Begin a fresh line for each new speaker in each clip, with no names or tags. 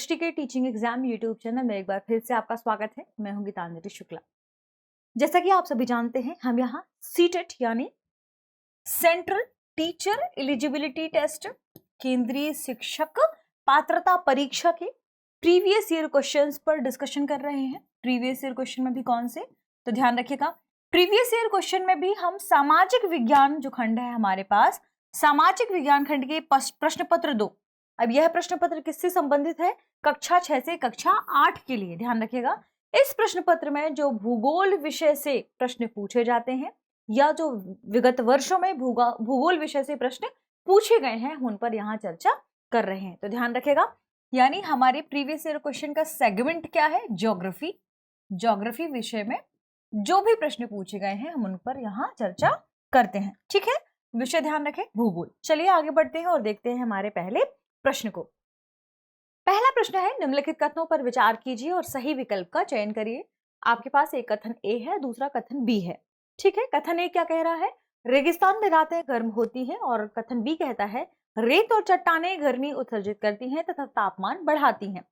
दृष्टि के teaching exam YouTube channel में एक बार फिर से आपका स्वागत है। मैं हूं गीतांजलि शुक्ला। जैसा कि आप सभी जानते हैं, हम यहाँ सीटेट यानी सेंट्रल टीचर एलिजिबिलिटी टेस्ट, केंद्रीय शिक्षक पात्रता परीक्षा के प्रीवियस ईयर क्वेश्चंस पर डिस्कशन कर रहे हैं। प्रीवियस ईयर क्वेश्चन में भी कौन से, तो ध्यान रखिएगा, प्रीवियस ईयर क्वेश्चन में भी हम सामाजिक विज्ञान जो खंड है हमारे पास, सामाजिक विज्ञान खंड के प्रश्न पत्र 2। अब यह प्रश्न पत्र किससे संबंधित है? कक्षा 6 से कक्षा 8 के लिए। ध्यान रखिएगा, इस प्रश्न पत्र में जो भूगोल विषय से प्रश्न पूछे जाते हैं या जो विगत वर्षों में भूगोल विषय से प्रश्न पूछे गए हैं, उन पर यहाँ चर्चा कर रहे हैं। तो ध्यान रखिएगा, यानी हमारे प्रीवियस ईयर क्वेश्चन का सेगमेंट क्या है? ज्योग्राफी। ज्योग्राफी विषय में जो भी प्रश्न पूछे गए हैं हम उन पर यहाँ चर्चा करते हैं। ठीक है, विषय ध्यान रखें भूगोल। चलिए आगे बढ़ते हैं और देखते हैं हमारे पहले प्रश्न को। पहला प्रश्न है, निम्नलिखित कथनों पर विचार कीजिए और सही विकल्प का चयन करिए। आपके पास एक कथन ए है, दूसरा कथन बी है। ठीक है, कथन ए क्या कह रहा है? रेगिस्तान में रातें गर्म होती हैं, और कथन बी कहता है रेत और चट्टानें गर्मी उत्सर्जित करती हैं तथा तापमान बढ़ाती हैं।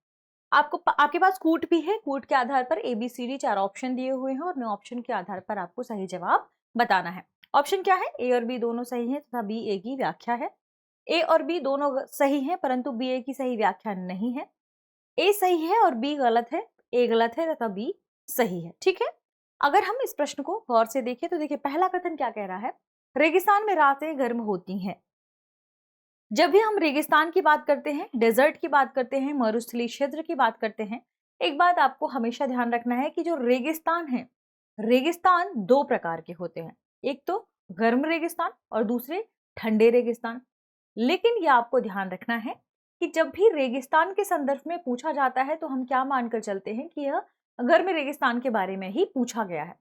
आपके पास कूट भी है। कूट के आधार पर ABCD 4 ऑप्शन दिए हुए हैं और इन ऑप्शन के आधार पर आपको सही जवाब बताना है। ऑप्शन क्या है? ए और बी दोनों सही है तथा बी ए की व्याख्या है। ए और बी दोनों सही हैं, परंतु बी ए की सही व्याख्या नहीं है। ए सही है और बी गलत है। ए गलत है तथा बी सही है। ठीक है, अगर हम इस प्रश्न को गौर से देखें तो देखिए, पहला कथन क्या कह रहा है? रेगिस्तान में रातें गर्म होती हैं। जब भी हम रेगिस्तान की बात करते हैं, डेजर्ट की बात करते हैं, मरुस्थलीय क्षेत्र की बात करते हैं, एक बात आपको हमेशा ध्यान रखना है कि जो रेगिस्तान है, रेगिस्तान 2 प्रकार के होते हैं। एक तो गर्म रेगिस्तान और दूसरे ठंडे रेगिस्तान। लेकिन यह आपको ध्यान रखना है कि जब भी रेगिस्तान के संदर्भ में पूछा जाता है तो हम क्या मानकर चलते हैं कि यह गर्म रेगिस्तान के बारे में ही पूछा गया है।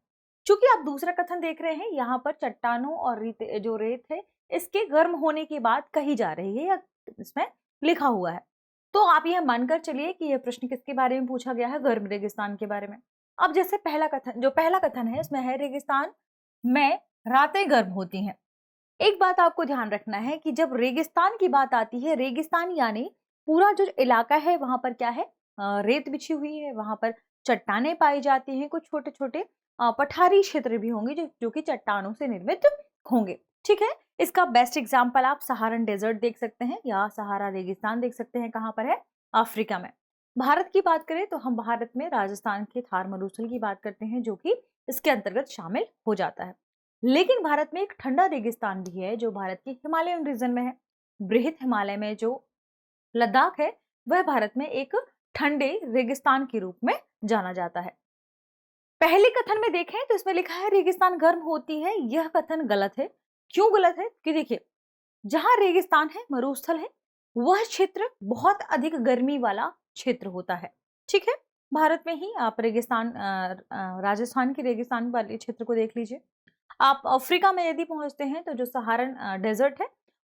चूंकि आप दूसरा कथन देख रहे हैं, यहाँ पर चट्टानों और जो रेत है इसके गर्म होने की बात कही जा रही है या इसमें लिखा हुआ है, तो आप यह मानकर चलिए कि यह प्रश्न किसके बारे में पूछा गया है? गर्म रेगिस्तान के बारे में। अब जैसे पहला कथन है, इसमें है रेगिस्तान में रातें गर्म होती हैं। एक बात आपको ध्यान रखना है कि जब रेगिस्तान की बात आती है, रेगिस्तान यानी पूरा जो इलाका है वहां पर क्या है? रेत बिछी हुई है, वहां पर चट्टानें पाई जाती हैं, कुछ छोटे छोटे पठारी क्षेत्र भी होंगे जो कि चट्टानों से निर्मित होंगे। ठीक है, इसका बेस्ट एग्जाम्पल आप सहारन डेजर्ट देख सकते हैं या सहारा रेगिस्तान देख सकते हैं। कहाँ पर है? अफ्रीका में। भारत की बात करें तो हम भारत में राजस्थान के थार मरुस्थल की बात करते हैं, जो कि इसके अंतर्गत शामिल हो जाता है। लेकिन भारत में एक ठंडा रेगिस्तान भी है जो भारत के हिमालयन रीजन में है। बृहत हिमालय में जो लद्दाख है वह भारत में एक ठंडे रेगिस्तान के रूप में जाना जाता है। पहले कथन में देखें तो इसमें लिखा है रेगिस्तान गर्म होती है। यह कथन गलत है। क्यों गलत है? कि देखिए, जहां रेगिस्तान है, मरुस्थल है, वह क्षेत्र बहुत अधिक गर्मी वाला क्षेत्र होता है। ठीक है, भारत में ही आप रेगिस्तान राजस्थान के रेगिस्तान वाले क्षेत्र को देख लीजिए। आप अफ्रीका में यदि पहुंचते हैं तो जो सहारन डेजर्ट है,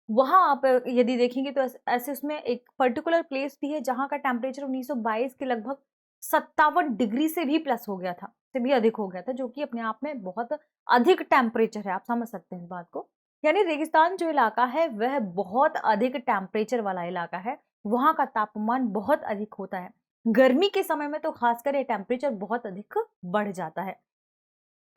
वहां आप यदि देखेंगे तो ऐसे उसमें एक पर्टिकुलर प्लेस भी है जहां का टेम्परेचर 1922 के लगभग 57 डिग्री से भी प्लस हो गया था, से भी अधिक हो गया था, जो कि अपने आप में बहुत अधिक टेम्परेचर है। आप समझ सकते हैं इस बात को। यानी रेगिस्तान जो इलाका है वह बहुत अधिक टेम्परेचर वाला इलाका है। वहां का तापमान बहुत अधिक होता है। गर्मी के समय में तो खासकर ये टेम्परेचर बहुत अधिक बढ़ जाता है।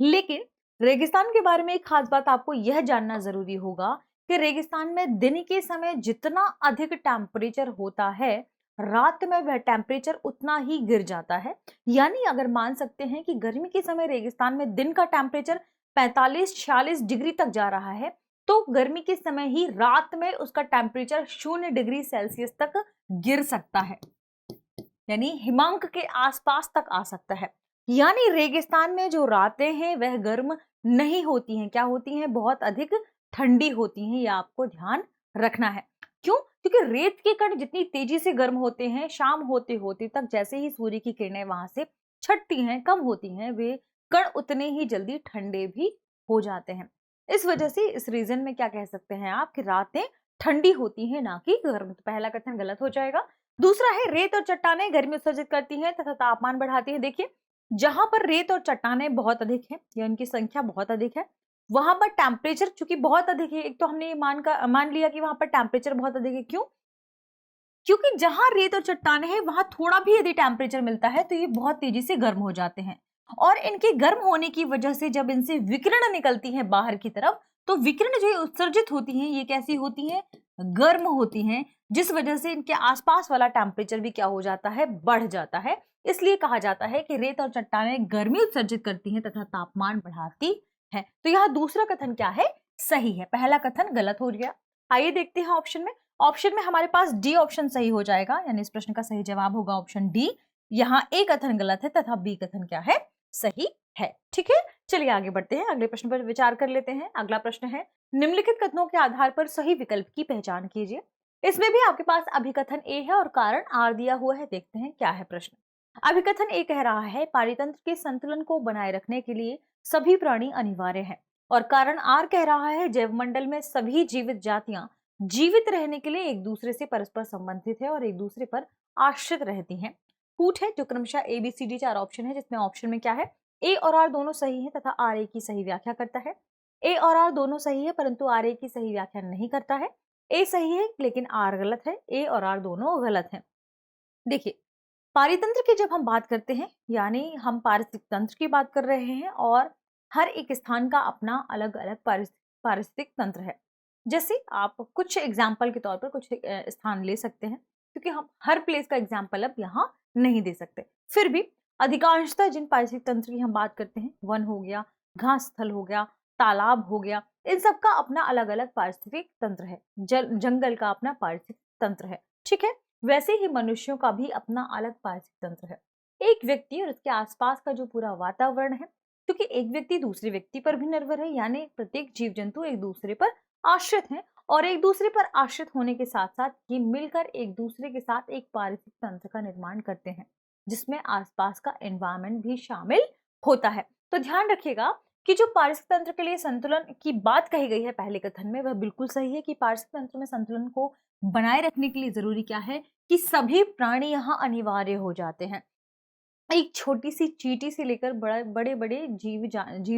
लेकिन रेगिस्तान के बारे में एक खास बात आपको यह जानना जरूरी होगा कि रेगिस्तान में दिन के समय जितना अधिक टेम्परेचर होता है, रात में वह टेम्परेचर उतना ही गिर जाता है। यानी अगर मान सकते हैं कि गर्मी के समय रेगिस्तान में दिन का टेम्परेचर 45-46 डिग्री तक जा रहा है, तो गर्मी के समय ही रात में उसका टेम्परेचर 0 डिग्री सेल्सियस तक गिर सकता है, यानी हिमांक के आसपास तक आ सकता है। यानी रेगिस्तान में जो रातें हैं वह गर्म नहीं होती हैं। क्या होती हैं? बहुत अधिक ठंडी होती हैं। यह आपको ध्यान रखना है। क्यों? क्योंकि रेत के कण जितनी तेजी से गर्म होते हैं, शाम होते होते तक जैसे ही सूर्य की किरणें वहां से छटती हैं, कम होती हैं, वे कण उतने ही जल्दी ठंडे भी हो जाते हैं। इस वजह से इस रीजन में क्या कह सकते हैं आप कि रातें ठंडी होती हैं, ना कि गर्म। तो पहला कथन गलत हो जाएगा। दूसरा है, रेत और चट्टानें गर्मी उत्सर्जित करती हैं तथा तापमान बढ़ाती हैं। देखिए, जहां पर रेत और चट्टानें बहुत अधिक है या इनकी संख्या बहुत अधिक है, वहां पर टेम्परेचर चूंकि बहुत अधिक है, एक तो हमने ये मान लिया कि वहां पर टेम्परेचर बहुत अधिक है। क्यों? क्योंकि जहां रेत और चट्टाने हैं वहां थोड़ा भी यदि टेम्परेचर मिलता है तो ये बहुत तेजी से गर्म हो जाते हैं, और इनके गर्म होने की वजह से जब इनसे विकिरण निकलती है बाहर की तरफ, तो विकिरण जो उत्सर्जित होती हैं ये कैसी होती हैं, गर्म होती हैं, जिस वजह से इनके आसपास वाला टेम्परेचर भी क्या हो जाता है, बढ़ जाता है। इसलिए कहा जाता है कि रेत और चट्टानें गर्मी उत्सर्जित करती हैं तथा तापमान बढ़ाती है। तो यहाँ दूसरा कथन क्या है, सही है, पहला कथन गलत हो गया। आइए देखते हैं ऑप्शन में। ऑप्शन में हमारे पास डी ऑप्शन सही हो जाएगा, यानी इस प्रश्न का सही जवाब होगा ऑप्शन डी। यहाँ ए कथन गलत है तथा बी कथन क्या है, सही है। ठीक है, चलिए आगे बढ़ते हैं, अगले प्रश्न पर विचार कर लेते हैं। अगला प्रश्न है, निम्नलिखित कथनों के आधार पर सही विकल्प की पहचान कीजिए। इसमें भी आपके पास अभिकथन ए है और कारण आर दिया हुआ है। देखते हैं क्या है प्रश्न। अभिकथन ए कह रहा है पारितंत्र के संतुलन को बनाए रखने के लिए सभी प्राणी अनिवार्य है, और कारण आर कह रहा है जैवमंडल में सभी जीवित जातियां जीवित रहने के लिए एक दूसरे से परस्पर संबंधित है और एक दूसरे पर आश्रित रहती हैं। कूट है जो क्रमशः A B C D 4 option है, जिसमें ऑप्शन में क्या है, ए और आर दोनों सही है तथा आर ए की सही व्याख्या करता है। ए और आर दोनों सही है परंतु आर ए की सही व्याख्या नहीं करता है। ए सही है लेकिन आर गलत है, ए और आर दोनों गलत हैं। देखिए, पारितंत्र की जब हम बात करते हैं, यानी हम पारिस्थितिक तंत्र की बात कर रहे हैं, और हर एक स्थान का अपना अलग अलग पारिस्थितिक तंत्र है। जैसे आप कुछ एग्जाम्पल के तौर पर कुछ स्थान ले सकते हैं, क्योंकि हम हर प्लेस का एग्जाम्पल अब यहाँ नहीं दे सकते। फिर भी अधिकांशतः जिन पारिस्थितिक तंत्र की हम बात करते हैं, वन हो गया, घास स्थल हो गया, तालाब हो गया, इन सब का अपना अलग अलग पारिस्थितिक तंत्र है। जंगल का अपना पारिस्थितिक तंत्र है। ठीक है, वैसे ही मनुष्यों का भी अपना अलग पारिस्थितिक तंत्र है। एक व्यक्ति और उसके आसपास का जो पूरा वातावरण है, क्योंकि एक व्यक्ति दूसरे व्यक्ति पर भी निर्भर है, यानी प्रत्येक जीव जंतु एक दूसरे पर आश्रित हैं, और एक दूसरे पर आश्रित होने के साथ साथ ये मिलकर एक दूसरे के साथ एक पारिस्थितिक तंत्र का निर्माण करते हैं, जिसमें आसपास का एनवायरनमेंट भी शामिल होता है। तो ध्यान रखिएगा कि जो पारिस्थितिक तंत्र के लिए संतुलन की बात कही गई है पहले कथन में, वह बिल्कुल सही है कि पारिस्थितिक तंत्र में संतुलन को बनाए रखने के लिए जरूरी क्या है कि सभी प्राणी यहाँ अनिवार्य हो जाते हैं। एक छोटी सी चींटी से लेकर बड़े बड़े जीव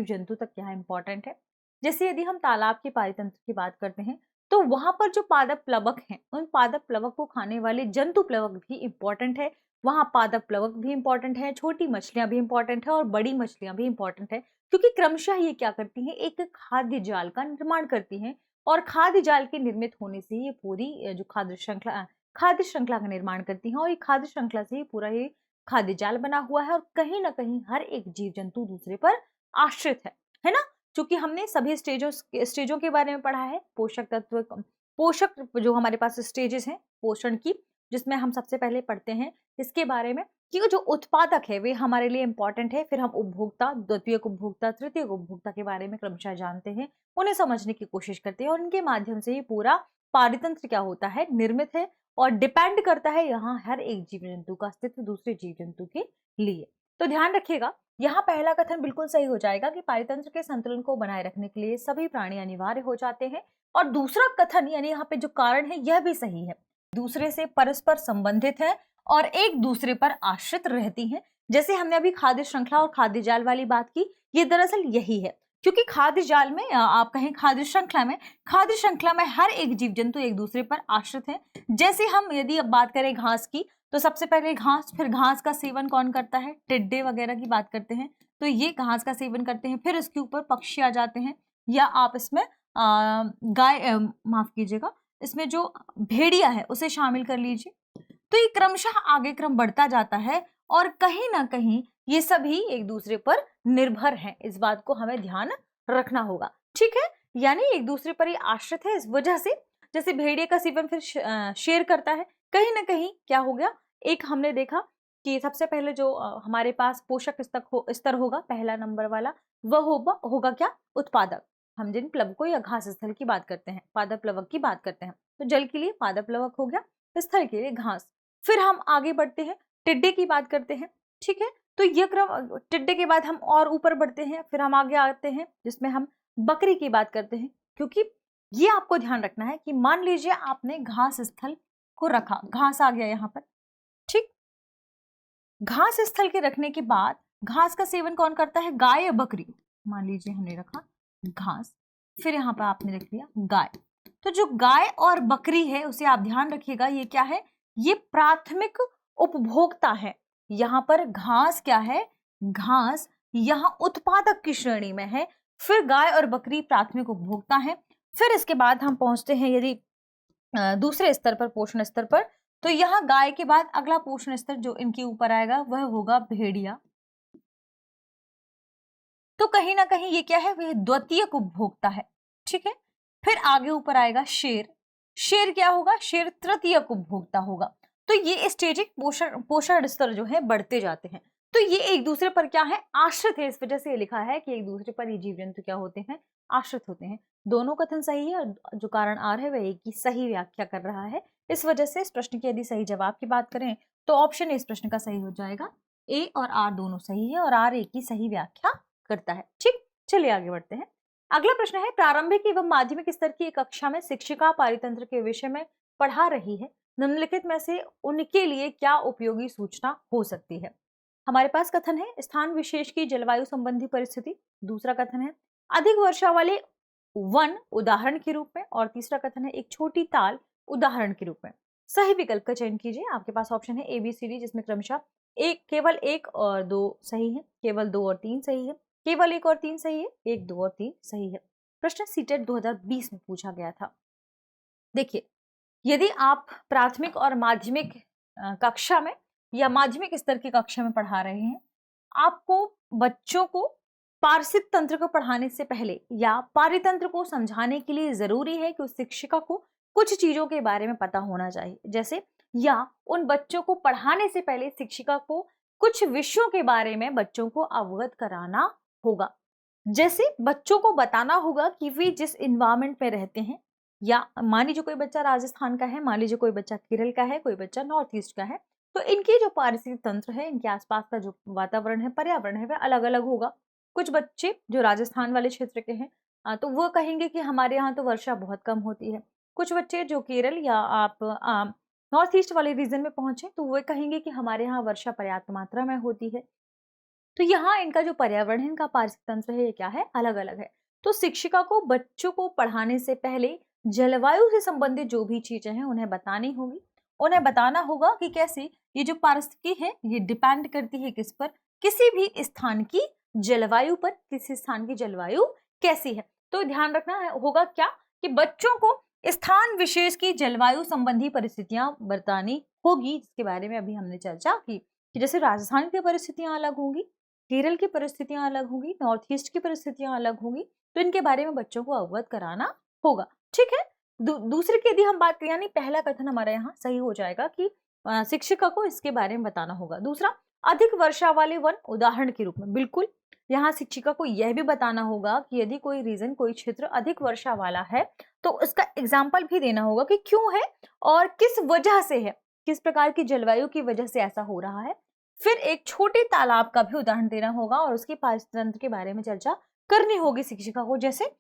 जंतु तक यहाँ इंपॉर्टेंट है। जैसे यदि हम तालाब के पारितंत्र की बात करते हैं, तो वहां पर जो पादप प्लवक हैं, उन पादप प्लवक को खाने वाले जंतु प्लवक भी इंपॉर्टेंट है। वहां पादप प्लवक भी इंपॉर्टेंट है, छोटी मछलियां भी इंपॉर्टेंट है और बड़ी मछलियां भी इंपॉर्टेंट है, क्योंकि क्रमशः ये क्या करती हैं, एक खाद्य जाल का निर्माण करती हैं, और खाद्य जाल के निर्मित होने से ये पूरी जो खाद्य श्रृंखला का निर्माण करती हैं, और ये खाद्य श्रृंखला से ही पूरा ये खाद्य जाल बना हुआ है, और कहीं ना कहीं हर एक जीव जंतु दूसरे पर आश्रित है ना। क्योंकि हमने सभी स्टेजों के बारे में पढ़ा है, पोषक जो हमारे पास स्टेजेस हैं पोषण की, जिसमें हम सबसे पहले पढ़ते हैं इसके बारे में कि जो उत्पादक है वे हमारे लिए इंपॉर्टेंट है। फिर हम उपभोक्ता, द्वितीयक उपभोक्ता, तृतीयक उपभोक्ता के बारे में क्रमशः जानते हैं, उन्हें समझने की कोशिश करते हैं, और उनके माध्यम से ये पूरा पारितंत्र क्या होता है, निर्मित है, और डिपेंड करता है यहाँ हर एक जीव जंतु का अस्तित्व दूसरे जीव जंतु के लिए। तो ध्यान रखिएगा, यहाँ पहला कथन बिल्कुल सही हो जाएगा कि पारितंत्र के संतुलन को बनाए रखने के लिए सभी प्राणी अनिवार्य हो जाते हैं, और दूसरा कथन यानी यहाँ पे जो कारण है यह भी सही है, दूसरे से परस्पर संबंधित है और एक दूसरे पर आश्रित रहती हैं। जैसे हमने अभी खाद्य श्रृंखला और खाद्य जाल वाली बात की, ये दरअसल यही है, क्योंकि खाद्य जाल में आप कहें खाद्य श्रृंखला में हर एक जीव जंतु एक दूसरे पर आश्रित है। जैसे हम यदि अब बात करें घास की, तो सबसे पहले घास, फिर घास का सेवन कौन करता है, टिड्डे वगैरह की बात करते हैं, तो ये घास का सेवन करते हैं। फिर इसके ऊपर पक्षी आ जाते हैं, या आप इसमें गाय, माफ कीजिएगा, इसमें जो भेड़िया है उसे शामिल कर लीजिए। तो ये क्रमशः आगे क्रम बढ़ता जाता है, और कहीं ना कहीं ये सभी एक दूसरे पर निर्भर हैं। इस बात को हमें ध्यान रखना होगा। ठीक है, यानी एक दूसरे पर ये आश्रित है। इस वजह से जैसे भेड़िए का सेवन फिर शेर करता है, कहीं ना कहीं क्या हो गया, एक हमने देखा कि सबसे पहले जो हमारे पास पोषक स्तर होगा पहला नंबर वाला, वह होगा क्या, उत्पादक। हम जिन प्लवकों या घास स्थल की बात करते हैं, पादप प्लवक की बात करते हैं, तो जल के लिए पादप प्लवक हो गया, स्थल के लिए घास। फिर हम आगे बढ़ते हैं, टिड्डे की बात करते हैं। ठीक है, तो यह क्रम, टिड्डे के बाद हम और ऊपर बढ़ते हैं, फिर हम आगे आते हैं जिसमें हम बकरी की बात करते हैं। क्योंकि ये आपको ध्यान रखना है कि मान लीजिए आपने घास स्थल को रखा, घास आ गया यहाँ पर, ठीक, घास स्थल के रखने के बाद घास का सेवन कौन करता है, गाय या बकरी। मान लीजिए हमने रखा घास, फिर यहाँ पर आपने रख लिया गाय, तो जो गाय और बकरी है उसे आप ध्यान रखिएगा, ये क्या है, ये प्राथमिक उपभोक्ता है। यहाँ पर घास क्या है, घास यहाँ उत्पादक की श्रेणी में है। फिर गाय और बकरी प्राथमिक उपभोक्ता है। फिर इसके बाद हम पहुंचते हैं यदि दूसरे स्तर पर, पोषण स्तर पर, तो यहाँ गाय के बाद अगला पोषण स्तर जो इनके ऊपर आएगा वह होगा भेड़िया। तो कहीं ना कहीं ये क्या है, वह द्वितीयक उपभोक्ता है। ठीक है, फिर आगे ऊपर आएगा शेर। शेर क्या होगा, शेर तृतीयक उपभोक्ता होगा। तो ये स्टेजिक पोषण स्तर जो है बढ़ते जाते हैं। तो ये एक दूसरे पर क्या है, आश्रित है। इस वजह से ये लिखा है कि एक दूसरे पर ये जीव जंतु क्या होते हैं, आश्रित होते हैं। दोनों कथन सही है और जो कारण आर है वह एक की सही व्याख्या कर रहा है। इस वजह से इस प्रश्न की यदि सही जवाब की बात करें तो ऑप्शन इस प्रश्न का सही हो जाएगा। ए और आर दोनों सही है और आर एक की सही व्याख्या करता है। ठीक, चलिए आगे बढ़ते हैं। अगला प्रश्न है, प्रारंभिक एवं माध्यमिक स्तर की एक कक्षा में शिक्षिका पारितंत्र के विषय में पढ़ा रही है। निम्नलिखित में से उनके लिए क्या उपयोगी सूचना हो सकती है। हमारे पास कथन है, स्थान विशेष की जलवायु संबंधी परिस्थिति। दूसरा कथन है, अधिक वर्षा वाले वन उदाहरण के रूप में। और तीसरा कथन है, एक छोटी ताल उदाहरण के रूप में। सही विकल्प का चयन कीजिए। आपके पास ऑप्शन है ए बी सी डी, जिसमें क्रमशः केवल 1 और 2 सही है, केवल 2 और 3 सही है, केवल 1 और 3 सही है, 1, 2 और 3 सही है। प्रश्न सीटेट 2020 में पूछा गया था। देखिए, यदि आप प्राथमिक और माध्यमिक कक्षा में या माध्यमिक स्तर की कक्षा में पढ़ा रहे हैं, आपको बच्चों को पारिस्थितिक तंत्र को पढ़ाने से पहले या पारितंत्र को समझाने के लिए जरूरी है कि उस शिक्षिका को कुछ चीजों के बारे में पता होना चाहिए। जैसे, या उन बच्चों को पढ़ाने से पहले शिक्षिका को कुछ विषयों के बारे में बच्चों को अवगत कराना होगा। जैसे बच्चों को बताना होगा कि वे जिस इन्वायरमेंट में रहते हैं, या मान लीजिए कोई बच्चा राजस्थान का है, मान लीजिए कोई बच्चा केरल का है, कोई बच्चा नॉर्थ ईस्ट का है, तो इनकी जो पारिस्थितिक तंत्र है, इनके आसपास का जो वातावरण है, पर्यावरण है, वह अलग अलग होगा। कुछ बच्चे जो राजस्थान वाले क्षेत्र के हैं तो वो कहेंगे कि हमारे यहाँ तो वर्षा बहुत कम होती है। कुछ बच्चे जो केरल या आप नॉर्थ ईस्ट वाले रीजन में पहुंचे तो वो कहेंगे कि हमारे यहाँ वर्षा पर्याप्त मात्रा में होती है। तो यहाँ इनका जो पर्यावरण है, इनका पारिस्थितिक तंत्र है, ये क्या है, अलग अलग है। तो शिक्षिका को बच्चों को पढ़ाने से पहले जलवायु से संबंधित जो भी चीजें हैं उन्हें बतानी होगी। उन्हें बताना होगा कि कैसे ये जो पारिस्थितिकी है ये डिपेंड करती है किस पर, किसी भी स्थान की जलवायु पर, किसी स्थान की जलवायु कैसी है। तो ध्यान रखना होगा क्या, कि बच्चों को स्थान विशेष की जलवायु संबंधी परिस्थितियां बतानी होगी, जिसके बारे में अभी हमने चर्चा की कि जैसे राजस्थान की परिस्थितियां अलग होंगी, केरल की परिस्थितियां अलग होंगी, नॉर्थ ईस्ट की परिस्थितियां अलग होंगी, तो इनके बारे में बच्चों को अवगत कराना होगा। ठीक है, दूसरे की यदि हम बात करें, यानी पहला कथन हमारा यहाँ सही हो जाएगा कि शिक्षिका को इसके बारे में बताना होगा। दूसरा, अधिक वर्षा वाले वन उदाहरण के रूप में, बिल्कुल यहाँ शिक्षिका को यह भी बताना होगा कि यदि कोई रीजन, कोई क्षेत्र अधिक वर्षा वाला है तो उसका एग्जाम्पल भी देना होगा कि क्यों है और किस वजह से है, किस प्रकार की जलवायु की वजह से ऐसा हो रहा है। फिर एक छोटे तालाब का भी उदाहरण देना होगा और उसके पारिस्थितिक तंत्र के बारे में चर्चा करनी होगी शिक्षिका को। जैसे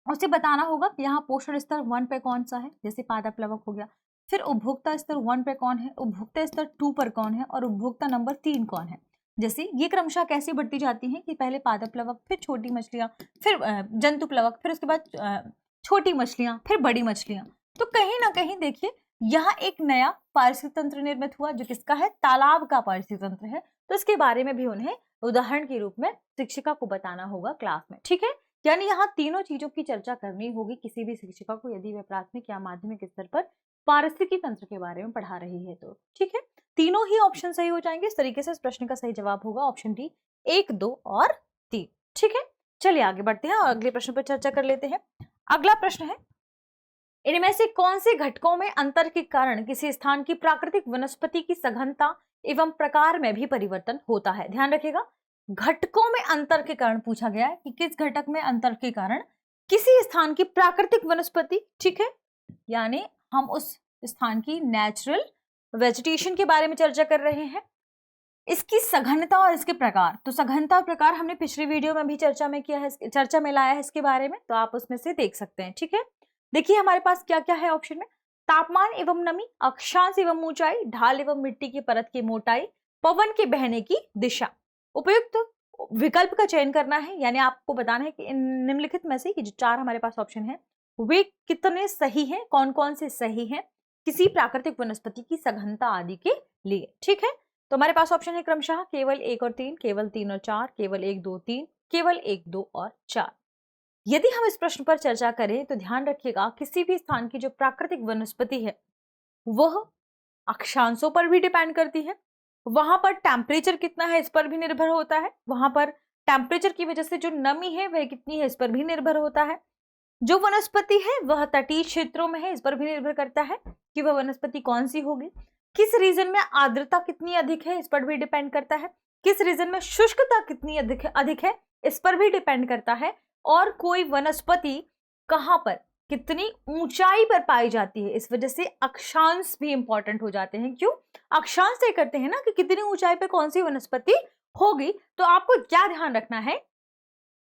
उसे बताना होगा कि यहाँ पोषण स्तर 1 पे कौन सा है, जैसे पादप प्लवक हो गया। फिर उपभोक्ता स्तर 1 पे कौन है, उपभोक्ता स्तर 2 पर कौन है और उपभोक्ता नंबर 3 कौन है। जैसे ये क्रमशः कैसे बढ़ती जाती हैं कि पहले पादप प्लवक, फिर छोटी मछलियां, फिर जंतु प्लवक, फिर उसके बाद छोटी मछलियां, फिर बड़ी मछलियां। तो कहीं ना कहीं देखिए यहाँ एक नया पारिस्थितिक तंत्र निर्मित हुआ जो किसका है, तालाब का पारिस्थितिक तंत्र है। तो इसके बारे में भी उन्हें उदाहरण के रूप में शिक्षिका को बताना होगा क्लास में। ठीक है, यानी यहाँ तीनों चीजों की चर्चा करनी होगी किसी भी शिक्षिका को, यदि वह प्राथमिक या माध्यमिक स्तर पर पारिस्थितिकी तंत्र के बारे में पढ़ा रही है तो। ठीक है, तीनों ही ऑप्शन सही हो जाएंगे। इस तरीके से इस प्रश्न का सही जवाब होगा ऑप्शन डी, 1, 2 और 3। ठीक है, चलिए आगे बढ़ते हैं और अगले प्रश्न पर चर्चा कर लेते हैं। अगला प्रश्न है, इनमें से कौन से घटकों में अंतर के कारण किसी स्थान की प्राकृतिक वनस्पति की सघनता एवं प्रकार में भी परिवर्तन होता है। ध्यान रखिएगा, घटकों में अंतर के कारण पूछा गया है कि किस घटक में अंतर के कारण किसी स्थान की प्राकृतिक वनस्पति, ठीक है, यानी हम उस स्थान की नेचुरल वेजिटेशन के बारे में चर्चा कर रहे हैं, इसकी सघनता और इसके प्रकार। तो सघनता और प्रकार हमने पिछली वीडियो में भी चर्चा में लाया है इसके बारे में, तो आप उसमें से देख सकते हैं। ठीक है, देखिए हमारे पास क्या क्या है ऑप्शन में, तापमान एवं नमी, अक्षांश एवं ऊंचाई, ढाल एवं मिट्टी की परत की मोटाई, पवन के बहने की दिशा। उपयुक्त विकल्प का चयन करना है, यानी आपको बताना है कि इन निम्नलिखित में से जो 4 हमारे पास ऑप्शन है वे कितने सही हैं, कौन कौन से सही हैं। किसी प्राकृतिक वनस्पति की सघनता आदि के लिए। ठीक है, तो हमारे पास ऑप्शन है क्रमशः केवल 1 और 3, केवल 3 और 4, केवल 1 2 3, केवल 1 2 और 4। यदि हम इस प्रश्न पर चर्चा करें तो ध्यान रखिएगा, किसी भी स्थान की जो प्राकृतिक वनस्पति है वह अक्षांशों पर भी डिपेंड करती है, वहां पर टेम्परेचर कितना है इस पर भी निर्भर होता है, वहां पर टेम्परेचर की वजह से जो नमी है वह कितनी है इस पर भी निर्भर होता है, जो वनस्पति है वह तटीय क्षेत्रों में है इस पर भी निर्भर करता है कि वह वनस्पति कौन सी होगी, किस रीजन में आर्द्रता कितनी अधिक है इस पर भी डिपेंड करता है, किस रीजन में शुष्कता कितनी अधिक है इस पर भी डिपेंड करता है, और कोई वनस्पति कहां पर कितनी ऊंचाई पर पाई जाती है। इस वजह से अक्षांश भी इंपॉर्टेंट हो जाते हैं। क्यों? अक्षांश तय करते हैं ना कि कितनी ऊंचाई पर कौन सी वनस्पति होगी। तो आपको क्या ध्यान रखना है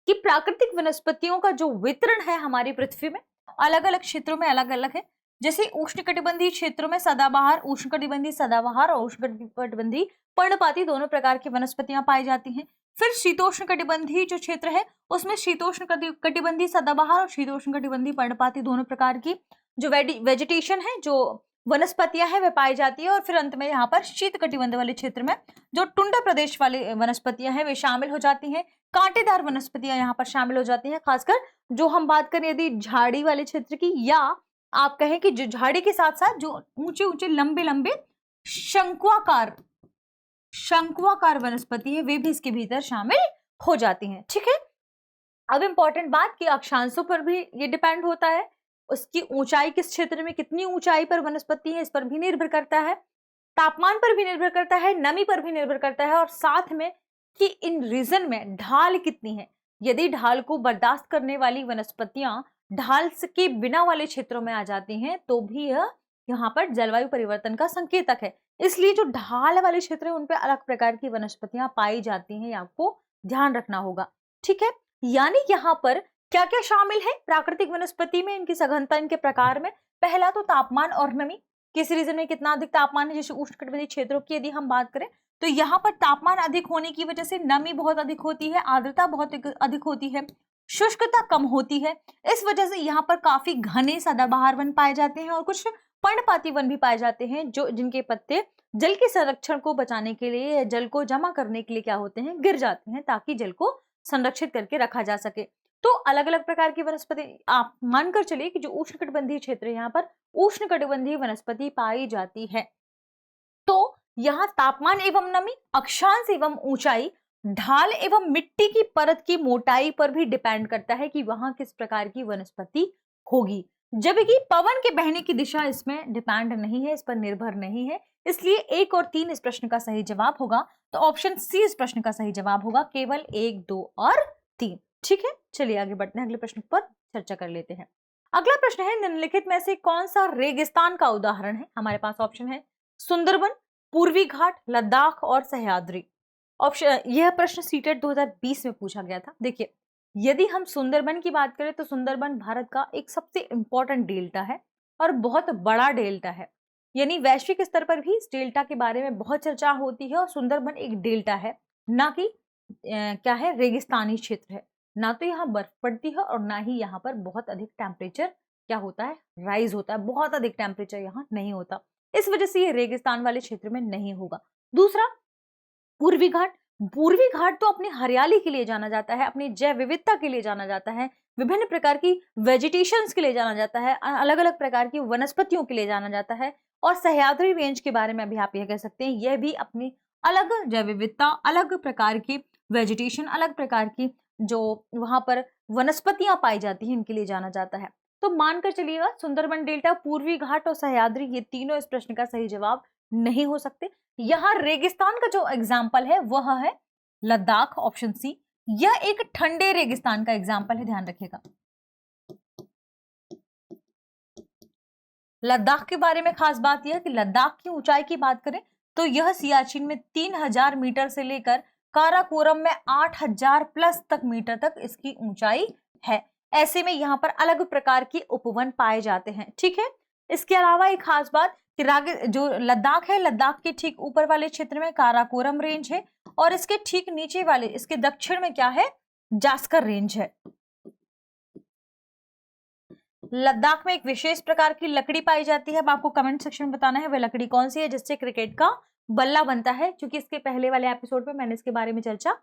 कि प्राकृतिक वनस्पतियों का जो वितरण है हमारी पृथ्वी में अलग अलग क्षेत्रों में अलग अलग है। जैसे उष्णकटिबंधीय क्षेत्रों में सदाबहार, उष्णकटिबंधीय सदाबहार और उष्णकटिबंधीय पर्णपाती दोनों प्रकार की वनस्पतियां पाई जाती हैं। फिर शीतोष्णकटिबंधीय जो क्षेत्र है उसमें शीतोष्णकटिबंधीय सदाबहार और शीतोष्णकटिबंधीय पर्णपाती दोनों प्रकार की जो वेजिटेशन है, जो वनस्पतियां हैं वह पाई जाती है। और फिर अंत में यहाँ पर शीत कटिबंध वाले क्षेत्र में जो टुंडा प्रदेश वाले वनस्पतियां हैं वे शामिल हो जाती हैं, कांटेदार वनस्पतियां यहाँ पर शामिल हो जाती हैं। खासकर जो हम बात करें यदि झाड़ी वाले क्षेत्र की, या आप कहें कि जो झाड़ी के साथ साथ जो ऊंचे ऊंचे लंबे लंबे शंक्वाकार वनस्पति है वे भी इसके भीतर शामिल हो जाती हैं। ठीक है, अब इंपॉर्टेंट बात कि अक्षांशों पर भी ये डिपेंड होता है, उसकी ऊंचाई किस क्षेत्र में कितनी ऊंचाई पर वनस्पति है इस पर भी निर्भर करता है, तापमान पर भी निर्भर करता है, नमी पर भी निर्भर करता है, और साथ में कि इन रीजन में ढाल कितनी है। यदि ढाल को बर्दाश्त करने वाली वनस्पतियां ढाल के बिना वाले क्षेत्रों में आ जाती हैं तो भी यह यहाँ पर जलवायु परिवर्तन का संकेतक है। इसलिए जो ढाल वाले क्षेत्र है उन पे अलग प्रकार की वनस्पतियां पाई जाती हैं, आपको ध्यान रखना होगा। ठीक है, यानी यहाँ पर क्या क्या शामिल है प्राकृतिक वनस्पति में, इनकी सघनता, इनके प्रकार में। पहला तो तापमान और नमी, किस रीजन में कितना अधिक तापमान है। जैसे उष्णकटिबंधीय क्षेत्रों की यदि हम बात करें तो यहाँ पर तापमान अधिक होने की वजह से नमी बहुत अधिक होती है, आर्द्रता बहुत अधिक होती है, शुष्कता कम होती है। इस वजह से यहाँ पर काफी घने सदाबहार वन पाए जाते हैं और कुछ पर्णपाती वन भी पाए जाते हैं जो जिनके पत्ते जल के संरक्षण को बचाने के लिए, जल को जमा करने के लिए क्या होते हैं, गिर जाते हैं ताकि जल को संरक्षित करके रखा जा सके। तो अलग अलग प्रकार की वनस्पति, आप मानकर चलिए कि जो उष्णकटिबंधीय क्षेत्र है यहाँ पर उष्णकटिबंधीय वनस्पति पाई जाती है। तो यहाँ तापमान एवं नमी, अक्षांश एवं ऊंचाई, ढाल एवं मिट्टी की परत की मोटाई पर भी डिपेंड करता है कि वहां किस प्रकार की वनस्पति होगी। जबकि पवन के बहने की दिशा इसमें डिपेंड नहीं है, इस पर निर्भर नहीं है। इसलिए 1 और 3 इस प्रश्न का सही जवाब होगा। तो ऑप्शन सी इस प्रश्न का सही जवाब होगा, केवल 1 2 और 3। ठीक है, चलिए आगे बढ़ते हैं, अगले प्रश्न पर चर्चा कर लेते हैं। अगला प्रश्न है, निम्नलिखित में से कौन सा रेगिस्तान का उदाहरण है। हमारे पास ऑप्शन है सुंदरबन, पूर्वी घाट, लद्दाख और सह्याद्री। ऑप्शन, यह प्रश्न सीटेट 2020 में पूछा गया था। देखिए, यदि हम सुंदरबन की बात करें तो सुंदरबन भारत का एक सबसे इंपॉर्टेंट डेल्टा है और बहुत बड़ा डेल्टा है, यानी वैश्विक स्तर पर भी इस डेल्टा के बारे में बहुत चर्चा होती है। और सुंदरबन एक डेल्टा है, ना कि क्या है, रेगिस्तानी क्षेत्र है। ना तो यहाँ बर्फ पड़ती है और ना ही यहाँ पर बहुत अधिक टेम्परेचर क्या होता है, राइज होता है। बहुत अधिक टेम्परेचर यहाँ नहीं होता, इस वजह से ये रेगिस्तान वाले क्षेत्र में नहीं होगा। दूसरा, पूर्वी घाट। पूर्वी घाट तो अपनी हरियाली के लिए जाना जाता है, अपनी जैव विविधता के लिए जाना जाता है, विभिन्न प्रकार की वेजिटेशंस के लिए जाना जाता है, अलग अलग प्रकार की वनस्पतियों के लिए जाना जाता है। और सह्याद्री रेंज के बारे में भी आप यह कह सकते हैं, यह भी अपनी अलग जैव विविधता, अलग प्रकार की वेजिटेशन, अलग प्रकार की जो वहां पर वनस्पतियां पाई जाती हैं, इनके लिए जाना जाता है। तो मानकर चलिएगा सुंदरबन डेल्टा, पूर्वी घाट और सह्याद्री ये तीनों इस प्रश्न का सही जवाब नहीं हो सकते। यहाँ रेगिस्तान का जो एग्जाम्पल है वह है लद्दाख, ऑप्शन सी। यह एक ठंडे रेगिस्तान का एग्जाम्पल है, ध्यान रखिएगा। लद्दाख के बारे में खास बात यह कि लद्दाख की ऊंचाई की बात करें तो यह सियाचिन में 3000 मीटर से लेकर काराकोरम में 8000 प्लस तक मीटर तक इसकी ऊंचाई है। ऐसे में यहाँ पर अलग प्रकार के उपवन पाए जाते हैं। ठीक है, इसके अलावा एक खास बात कि जो लद्दाख है, लद्दाख के ठीक ऊपर वाले क्षेत्र में काराकोरम रेंज है और इसके ठीक नीचे वाले, इसके दक्षिण में क्या है, जास्कर रेंज है। लद्दाख में एक विशेष प्रकार की लकड़ी पाई जाती है, अब आपको कमेंट सेक्शन में बताना है वह लकड़ी कौन सी है जिससे क्रिकेट का बल्ला बनता है। क्योंकि इसके पहले वाले एपिसोड में मैंने इसके बारे में चर्चा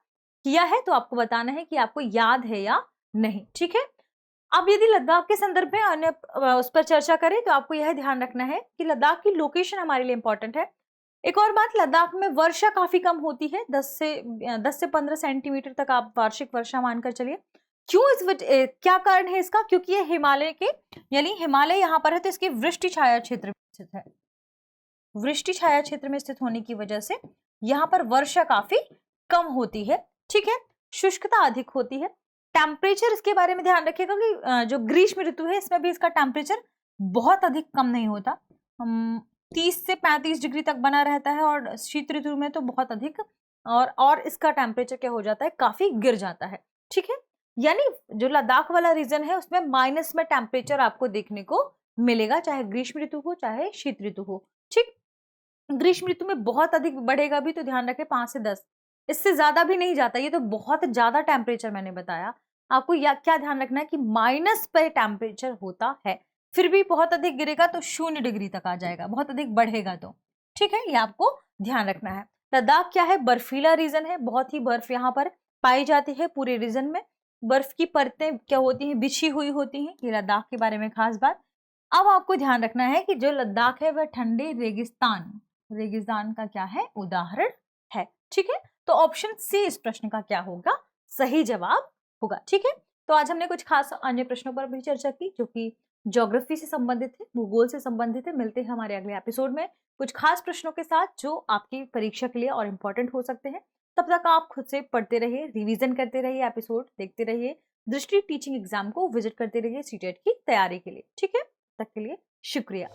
किया है, तो आपको बताना है कि आपको याद है या नहीं। ठीक है, अब यदि लद्दाख के संदर्भ में अन्य उस पर चर्चा करें तो आपको यह ध्यान रखना है कि लद्दाख की लोकेशन हमारे लिए इंपॉर्टेंट है। एक और बात, लद्दाख में वर्षा काफी कम होती है, 10 से 15 सेंटीमीटर तक आप वार्षिक वर्षा मानकर चलिए। क्यों, क्या कारण है इसका? क्योंकि ये हिमालय के, यानी हिमालय यहाँ पर है तो इसकी वृष्टि छाया क्षेत्र में स्थित है। वृष्टि छाया क्षेत्र में स्थित होने की वजह से यहाँ पर वर्षा काफी कम होती है। ठीक है, शुष्कता अधिक होती है। टेम्परेचर, इसके बारे में ध्यान रखिएगा कि जो ग्रीष्म ऋतु है इसमें भी इसका टेम्परेचर बहुत अधिक कम नहीं होता, 30 से 35 डिग्री तक बना रहता है, और शीत ऋतु में तो बहुत अधिक, और इसका टेम्परेचर क्या हो जाता है, काफी गिर जाता है। ठीक है, यानी जो लद्दाख वाला रीजन है उसमें माइनस में टेम्परेचर आपको देखने को मिलेगा, चाहे ग्रीष्म ऋतु हो चाहे शीत ऋतु हो। ठीक, ग्रीष्म ऋतु में बहुत अधिक बढ़ेगा भी तो ध्यान रखें 5 से 10, इससे ज्यादा भी नहीं जाता, ये तो बहुत ज्यादा टेम्परेचर मैंने बताया। आपको क्या ध्यान रखना है कि माइनस पर टेम्परेचर होता है, फिर भी बहुत अधिक गिरेगा तो 0 डिग्री तक आ जाएगा, बहुत अधिक बढ़ेगा तो। ठीक है, ये आपको ध्यान रखना है। लद्दाख क्या है, बर्फीला रीजन है, बहुत ही बर्फ यहाँ पर पाई जाती है। पूरे रीजन में बर्फ की परतें क्या होती हैं, बिछी हुई होती हैं। ये लद्दाख के बारे में खास बात। अब आपको ध्यान रखना है कि जो लद्दाख है वह ठंडे रेगिस्तान का क्या है, उदाहरण है। ठीक है, तो ऑप्शन सी इस प्रश्न का क्या होगा, सही जवाब होगा। ठीक है, तो आज हमने कुछ खास अन्य प्रश्नों पर भी चर्चा की जो कि ज्योग्राफी से संबंधित है, भूगोल से संबंधित है। मिलते हैं हमारे अगले एपिसोड में कुछ खास प्रश्नों के साथ जो आपकी परीक्षा के लिए और इम्पोर्टेंट हो सकते हैं। तब तक आप खुद से पढ़ते रहिए, रिवीजन करते रहिए, एपिसोड देखते रहिए, दृष्टि टीचिंग एग्जाम को विजिट करते रहिए सीटेट की तैयारी के लिए। ठीक है, तब तक के लिए शुक्रिया।